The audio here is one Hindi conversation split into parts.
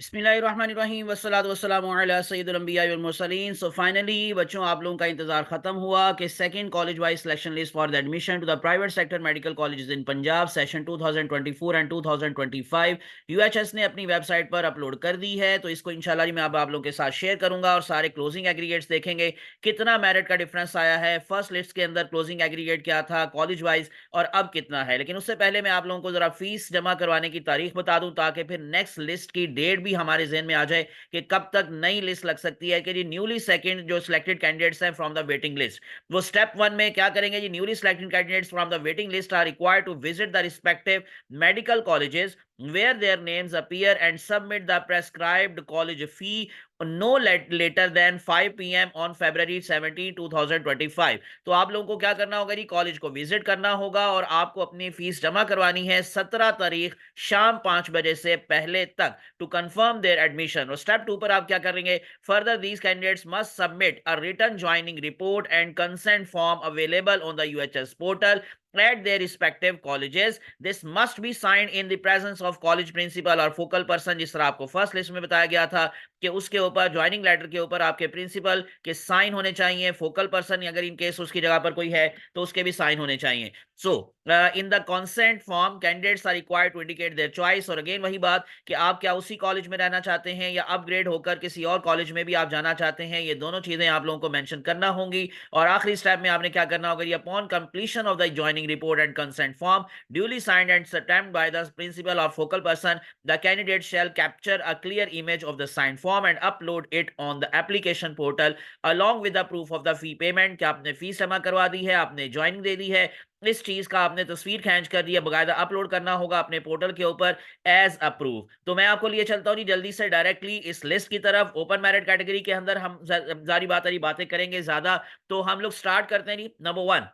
बिस्मिल्लाहिर्रहमानिर्रहीम वस्सलातु वस्सलामु अला सय्यिदिल अंबिया वल मुरसलीन। सो फाइनली बच्चों, आप लोगों का इंतजार खत्म हुआ कि second college wise selection list for the admission to the private sector medical colleges in Punjab session 2024 and 2025 UHS ने अपनी वेबसाइट पर अपलोड कर दी है। तो इसको इंशाल्लाह जी मैं अब आप लोगों के साथ शेयर करूंगा और सारे क्लोजिंग एग्रीगेट्स देखेंगे कितना मेरिट का डिफरेंस आया है। फर्स्ट लिस्ट के अंदर क्लोजिंग एग्रीगेट क्या था कॉलेज वाइज और अब कितना है। लेकिन उससे पहले मैं आप लोगों को जरा फीस जमा करवाने की तारीख बता दूं ताकि फिर नेक्स्ट लिस्ट की डेट भी हमारे ज़हन में आ जाए कि कब तक नई लिस्ट लग सकती है। कि जी न्यूली सेकंड जो सिलेक्टेड कैंडिडेट्स हैं फ्रॉम द वेटिंग लिस्ट, वो स्टेप वन में क्या करेंगे जी। Newly selected candidates from the waiting list are required to visit the respective medical colleges where their names appear and submit the prescribed college fee no later than 5 p.m. on February 17, 2025। तो आप लोगों को क्या करना होगा जी, कॉलेज को विजिट करना होगा और आपको अपनी फीस जमा करवानी है 17 तारीख शाम 5 बजे से पहले तक टू कंफर्म देयर एडमिशन। और स्टेप टू पर आप क्या करेंगे, further these candidates must submit a written joining report and consent form available on the UHS portal at their respective colleges. This must be signed in the presence of college principal और focal person, जिस तरह आपको फर्स्ट लिस्ट में बताया गया था कि उसके ऊपर ज्वाइनिंग लेटर के ऊपर आपके प्रिंसिपल के साइन होने चाहिए। फोकल पर्सन अगर इन केस उसकी जगह पर कोई है तो उसके भी साइन होने चाहिए। So in the consent form candidates are required to indicate their choice. और अगेन वही बात कि आप क्या उसी कॉलेज में रहना चाहते हैं या अपग्रेड होकर किसी और कॉलेज में भी आप जाना चाहते हैं, ये दोनों चीजें आप लोगों को मेंशन करना होंगी। और आखिरी स्टेप में आपने क्या करना होगा, upon completion of the joining report and consent form duly signed and stamped by the principal और focal person, the candidate shall capture a clear image of the sign form and upload it on the application portal along with the proof of the fee payment। क्या आपने फीस जमा करवा दी है, आपने ज्वाइनिंग दे दी है, इस चीज का आपने तस्वीर खींच कर दिया बकायदा अपलोड करना होगा अपने पोर्टल के ऊपर एज अप्रूव। तो मैं आपको लिए चलता हूँ जी जल्दी से डायरेक्टली इस लिस्ट की तरफ। ओपन मेरिट कैटेगरी के अंदर हम जारी बातें करेंगे ज्यादा, तो हम लोग स्टार्ट करते हैं जी। नंबर वन,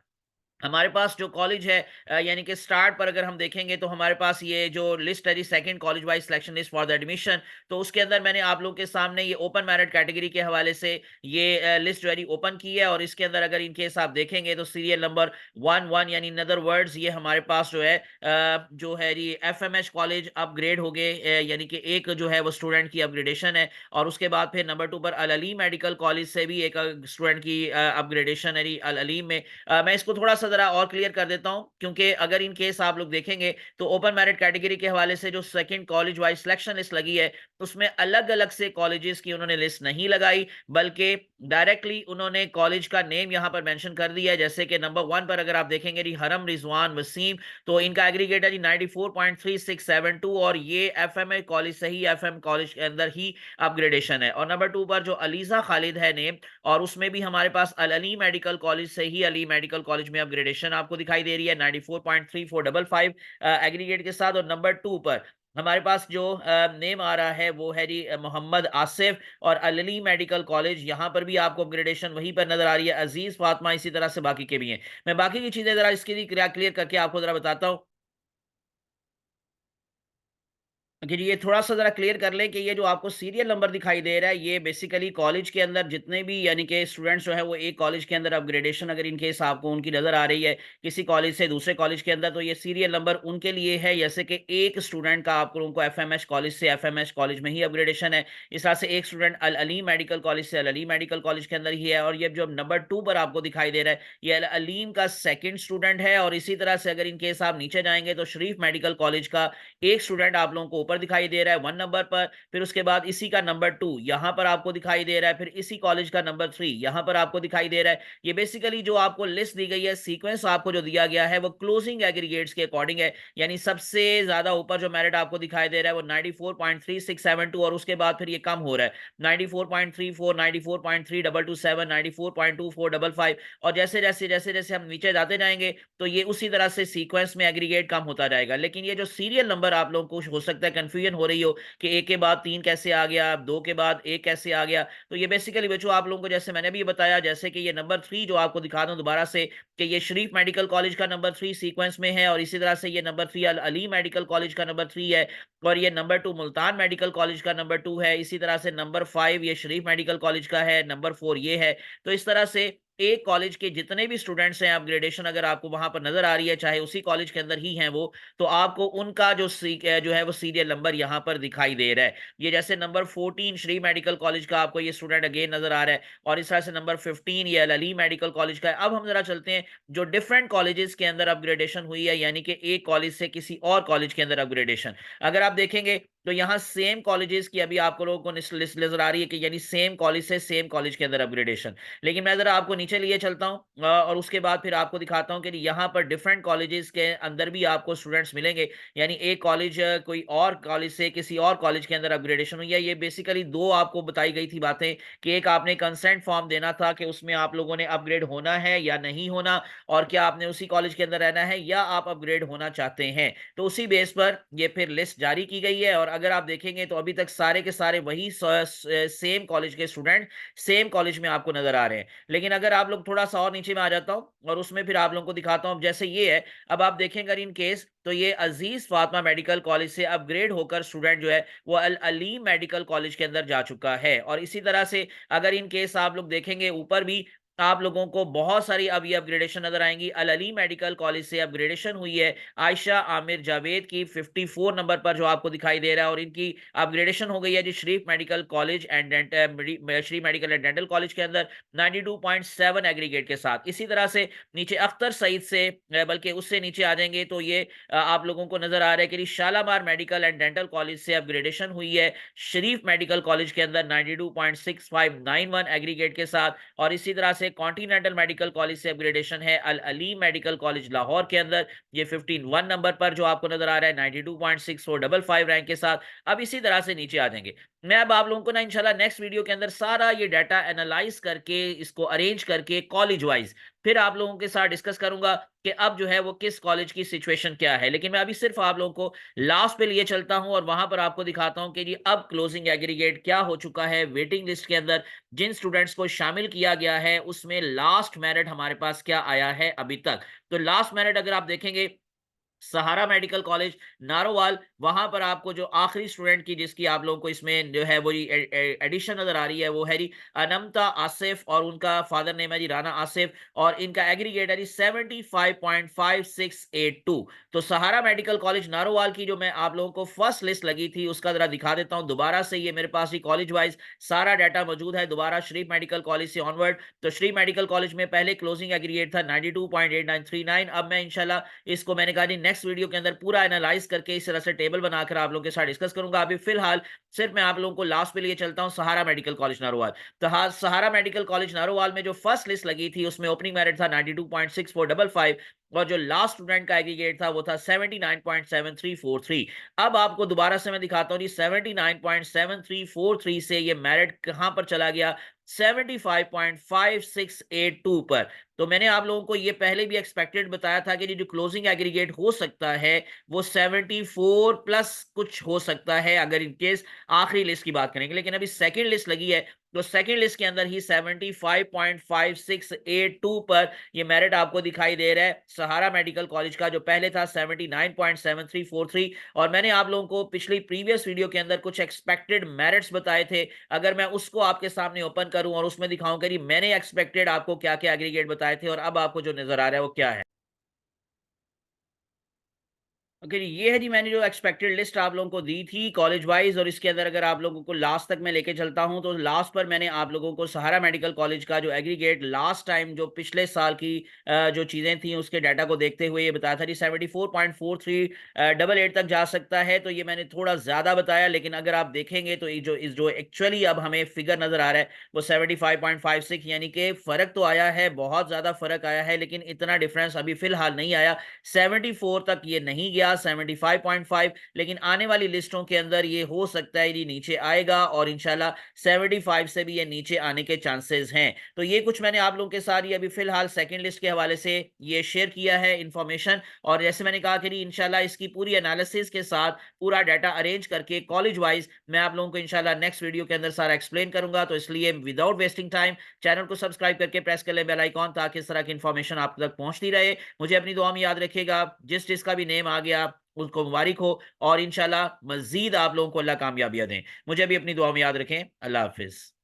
हमारे पास जो कॉलेज है यानी कि स्टार्ट पर अगर हम देखेंगे तो हमारे पास ये जो लिस्ट है जी second college wise selection list for the admission, तो उसके अंदर मैंने आप लोगों के सामने ये ओपन मेरिट कैटेगरी के हवाले से ये लिस्ट जो है ओपन की है। और इसके अंदर अगर इन केस आप देखेंगे तो सीरियल नंबर 11 यानी इन अदर वर्ड्स ये हमारे पास जो है जो है जी एफएमएच कॉलेज अपग्रेड हो गए, यानी कि एक जो है वो स्टूडेंट की अपग्रेडेशन है। और उसके बाद फिर नंबर 2 पर अल अलीम मेडिकल कॉलेज से भी एक स्टूडेंट की अपग्रेडेशन है जी अल अलीम में। मैं इसको थोड़ा-सा ज़रा और क्लियर कर देता हूँ, क्योंकि अगर इन केस आप लोग देखेंगे तो ओपन मेरिट कैटेगरी के हवाले से जो second college wise selection list लगी है, उसमें अलग-अलग से कॉलेजेस की उन्होंने लिस्ट नहीं लगाई, बल्कि डायरेक्टली उन्होंने कॉलेज का नेम यहाँ पर मेंशन कर दिया है। जैसे कि नंबर 1 पर अगर आप देखेंगे जी हरम रिजवान वसीम, तो इनका एग्रीगेट है जी 94.3672 और ये एफएमए कॉलेज से ही एफएम कॉलेज के अंदर ही अपग्रेडेशन है। और नंबर 2 पर जो अलीजा खालिद है नेम, और उसमें भी हमारे पास अल अली मेडिकल कॉलेज से ही अली मेडिकल कॉलेज में अपग्रेडेशन आपको दिखाई दे रही है 94.3455 एग्रीगेट के साथ। और नंबर 2 पर हमारे पास जो नेम आ रहा है वो है जी मोहम्मद आसिफ और अल अली मेडिकल कॉलेज, यहाँ पर भी आपको अपग्रेडेशन वहीं पर नजर आ रही है। अजीज फातिमा, इसी तरह से बाकी के भी हैं। मैं बाकी की चीजें जरा इसके लिए क्लियर करके आपको जरा बताता हूँ कि ये थोड़ा-सा ज़रा क्लियर कर लें कि ये जो आपको सीरियल नंबर दिखाई दे रहा है, ये बेसिकली कॉलेज के अंदर जितने भी यानी कि स्टूडेंट्स जो है वो एक कॉलेज के अंदर अपग्रेडेशन अगर इन केस आपको उनकी नज़र आ रही है किसी कॉलेज से दूसरे कॉलेज के अंदर, तो ये सीरियल नंबर उनके लिए है। जैसे कि एक स्टूडेंट का आप लोगों को एफएमएच कॉलेज से एफएमएच कॉलेज में ही अपग्रेडेशन है। इस तरह से एक स्टूडेंट अल अली मेडिकल कॉलेज से अल अली मेडिकल कॉलेज के अंदर ही है। और ये जो नंबर 2 पर आपको दिखाई दे रहा है, ये अल अलीम का सेकंड स्टूडेंट है। और इसी तरह से अगर इन केस आप नीचे जाएँगे तो शरीफ मेडिकल कॉलेज का एक स्टूडेंट आप लोगों को ऊपर दिखाई दे रहा है 1 नंबर पर। फिर उसके बाद इसी का नंबर 2 यहाँ पर आपको दिखाई दे रहा है। फिर इसी कॉलेज का नंबर 3 यहाँ पर आपको दिखाई दे रहा है। ये बेसिकली जो आपको लिस्ट दी गई है, सीक्वेंस आपको जो दिया गया है वो क्लोजिंग एग्रीगेट्स के अकॉर्डिंग है। यानी सबसे ज्यादा ऊपर जो मेरिट आपको दिखाई दे रहा है वो 94.3672 और उसके बाद फिर ये कम हो रहा है 94.34, 94.3227, 94.2455। और जैसे जैसे हम नीचे जाते जाएंगे तो ये उसी तरह से सीक्वेंस में एग्रीगेट कम होता जाएगा। लेकिन ये जो सीरियल नंबर आप लोगों को हो सकता है कंफ्यूजन हो रही हो कि एक के बाद 3 कैसे आ गया, 2 के बाद 1 कैसे आ गया, तो ये बेसिकली बच्चों आप लोगों को जैसे मैंने भी बताया, जैसे कि ये नंबर 3 जो आपको दिखा दूं दोबारा से कि ये शरीफ मेडिकल कॉलेज का नंबर 3 सीक्वेंस में है। और इसी तरह से ये नंबर 3 अल अली मेडिकल कॉलेज का नंबर 3 है। और ये नंबर 2 मुल्तान मेडिकल कॉलेज का नंबर 2 है। इसी तरह से नंबर 5 ये शरीफ मेडिकल कॉलेज का है, नंबर 4 ये है। तो इस तरह से एक कॉलेज के जितने भी स्टूडेंट्स हैं, अपग्रेडेशन अगर आपको वहां पर नजर आ रही है, चाहे उसी कॉलेज के अंदर ही हैं वो, तो आपको उनका जो है वो सीरियल नंबर यहाँ पर दिखाई दे रहा है। ये जैसे नंबर 14 श्री मेडिकल कॉलेज का आपको ये स्टूडेंट अगेन नजर आ रहा है, और इस तरह से नंबर 15 ये अली मेडिकल कॉलेज का है। अब हम जरा चलते हैं जो डिफरेंट कॉलेजेस के अंदर अपग्रेडेशन हुई है, यानी कि एक कॉलेज से किसी और कॉलेज के अंदर अपग्रेडेशन। अगर आप देखेंगे तो यहाँ सेम कॉलेजेस की अभी आपको लोगों को लिस्ट नजर आ रही है कि यानी सेम कॉलेज से सेम कॉलेज के अंदर अपग्रेडेशन। लेकिन मैं जरा आपको नीचे लिए चलता हूँ और उसके बाद फिर आपको दिखाता हूँ कि यहाँ पर डिफरेंट कॉलेजेस के अंदर भी आपको स्टूडेंट्स मिलेंगे। यानी एक कॉलेज कोई और कॉलेज से किसी और कॉलेज के अंदर अपग्रेडेशन हुई है। ये बेसिकली दो आपको बताई गई थी बातें कि एक आपने कंसेंट फॉर्म देना था कि उसमें आप लोगों ने अपग्रेड होना है या नहीं होना, और क्या आपने उसी कॉलेज के अंदर रहना है या आप अपग्रेड होना चाहते हैं। तो उसी बेस पर ये फिर लिस्ट जारी की गई है, और अगर आप देखेंगे तो अभी तक सारे के सारे वही सेम कॉलेज के स्टूडेंट सेम कॉलेज में आपको नजर आ रहे हैं। लेकिन अगर आप लोग थोड़ा सा और नीचे में आ जाता हूं और उसमें फिर आप लोगों को दिखाता हूं, जैसे ये है। अब आप देखेंगे इन केस तो ये अजीज फातिमा मेडिकल कॉलेज से अपग्रेड होकर स्टूडेंट जो है वो अल अली मेडिकल कॉलेज के अंदर जा चुका है। और इसी तरह से अगर इन केस आप लोग देखेंगे ऊपर भी आप लोगों को बहुत सारी अब ये अपग्रेडेशन नजर आएंगी। अल अली मेडिकल कॉलेज से अपग्रेडेशन हुई है आयशा आमिर जावेद की 54 नंबर पर जो आपको दिखाई दे रहा है, और इनकी अपग्रेडेशन हो गई है जी Sharif medical college and Shri medical and dental college के अंदर 92.7 एग्रीगेट के साथ। इसी तरह से नीचे अख्तर सईद से बल्कि उससे नीचे आ जाएंगे तो ये आप लोगों को नजर आ रहा है कि Shalimar medical and dental college से अपग्रेडेशन हुई है शरीफ मेडिकल कॉलेज के अंदर 92.6591 एग्रीगेट के साथ। और इसी तरह से कॉन्टिनेंटल मेडिकल कॉलेज से अपग्रेडेशन है अल अली मेडिकल कॉलेज लाहौर के अंदर, ये 15 नंबर पर जो आपको नजर आ रहा है 92.6455 रैंक के साथ। अब इसी तरह से नीचे आ जाएंगे। मैं अब आप लोगों को ना इंशाल्लाह नेक्स्ट वीडियो के अंदर सारा ये डाटा एनालाइज करके इसको अरेंज करके कॉलेज वाइज फिर आप लोगों के साथ डिस्कस करूंगा कि अब जो है वो किस कॉलेज की सिचुएशन क्या है। लेकिन मैं अभी सिर्फ आप लोगों को लास्ट पे लिए चलता हूं और वहां पर आपको दिखाता हूं कि जी अब क्लोजिंग एग्रीगेट क्या हो चुका है वेटिंग लिस्ट के अंदर। जिन स्टूडेंट्स को शामिल किया गया है उसमें लास्ट मेरिट हमारे पास क्या आया है अभी तक। तो लास्ट मेरिट अगर आप देखेंगे सहारा मेडिकल कॉलेज नारोवाल, वहां पर आपको जो आखिरी स्टूडेंट की जिसकी आप लोगों को इसमें जो है वो एडिशन नजर आ रही है वो है जी अनमता आसिफ, और उनका फादर नेम है जी राना आसिफ, और इनका एग्रीगेट है जी 75.5682। तो सहारा मेडिकल कॉलेज नारोवाल की जो मैं आप लोगों को फर्स्ट लिस्ट लगी थी उसका जरा दिखा देता हूं दोबारा से। ये मेरे पास ही कॉलेज वाइज सारा डाटा मौजूद है दोबारा शरीफ मेडिकल कॉलेज से ऑनवर्ड। तो श्री मेडिकल कॉलेज में पहले क्लोजिंग एग्रीगेट था 92.8939। अब मैं इंशाल्लाह इसको मैंने कहा जी नेक्स्ट वीडियो के अंदर पूरा एनालाइज करके इस तरह से टेबल बनाकर आप लोगों के साथ डिस्कस करूंगा। अभी फिलहाल सिर्फ मैं आप लोगों को लास्ट पे लिए चलता हूं सहारा मेडिकल कॉलेज नारोवाल। तो हाँ, सहारा मेडिकल कॉलेज नारोवाल में जो फर्स्ट लिस्ट लगी थी उसमें ओपनिंग मेरिट था 92.6455, और जो लास्ट स्टूडेंट का एग्रीगेट था वो था 79.7343। अब आपको दोबारा से मैं दिखाता हूं जी 79.7343 से ये मेरिट कहां पर चला गया 75.5682 पर। तो मैंने आप लोगों को ये पहले भी एक्सपेक्टेड बताया था कि जो क्लोजिंग एग्रीगेट हो सकता है वो 74 प्लस कुछ हो सकता है अगर इनकेस आखिरी लिस्ट की बात करेंगे। लेकिन अभी सेकंड लिस्ट लगी है तो सेकंड लिस्ट के अंदर ही 75.5682 पर ये मेरिट आपको दिखाई दे रहा है सहारा मेडिकल कॉलेज का, जो पहले था 79.7343। और मैंने आप लोगों को पिछली प्रीवियस वीडियो के अंदर कुछ एक्सपेक्टेड मेरिट्स बताए थे। अगर मैं उसको आपके सामने ओपन करूं और उसमें दिखाऊं कि मैंने एक्सपेक्टेड आपको क्या क्या एग्रीगेट बताए थे और अब आपको जो नजर आ रहा है वो क्या है। ओके जी, ये है जी मैंने जो एक्सपेक्टेड लिस्ट आप लोगों को दी थी कॉलेज वाइज, और इसके अंदर अगर आप लोगों को लास्ट तक मैं लेके चलता हूं तो लास्ट पर मैंने आप लोगों को सहारा मेडिकल कॉलेज का जो एग्रीगेट लास्ट टाइम जो पिछले साल की जो चीज़ें थी उसके डाटा को देखते हुए ये बताया था जी 74.4388 तक जा सकता है। तो ये मैंने थोड़ा ज़्यादा बताया, लेकिन अगर आप देखेंगे तो ये जो एक्चुअली अब हमें फिगर नज़र आ रहा है वो 75.56, यानी कि फ़र्क तो आया है, बहुत ज़्यादा फ़र्क आया है, लेकिन इतना डिफरेंस अभी फ़िलहाल नहीं आया। 74 तक ये नहीं गया 75.5, लेकिन आने वाली लिस्टों के अंदर ये हो सकता है ये नीचे आएगा और इंशाल्लाह 75 से भी ये नीचे आने के चांसेस हैं। तो ये कुछ मैंने आप लोगों के साथ ये अभी फिलहाल सेकंड लिस्ट के हवाले से ये शेयर किया है इंफॉर्मेशन। और जैसे मैंने कहा कि इंशाल्लाह इसकी पूरी एनालिसिस के साथ पूरा डाटा अरेंज करके कॉलेज वाइज मैं आप लोगों को इंशाल्लाह नेक्स्ट वीडियो के अंदर सारा एक्सप्लेन करूंगा। तो इसलिए विदाउट वेस्टिंग टाइम चैनल को सब्सक्राइब करके प्रेस कर ले बेल आइकॉन, ताकि इस तरह की इंफॉर्मेशन आप तक पहुंचती रहे। मुझे अपनी दुआ में याद रखिएगा, जिसका भी नेम आ गया उसको मुबारक हो, और इंशाल्लाह मजीद आप लोगों को अल्लाह कामयाबियां दें। मुझे भी अपनी दुआ में याद रखें। अल्लाह हाफिज।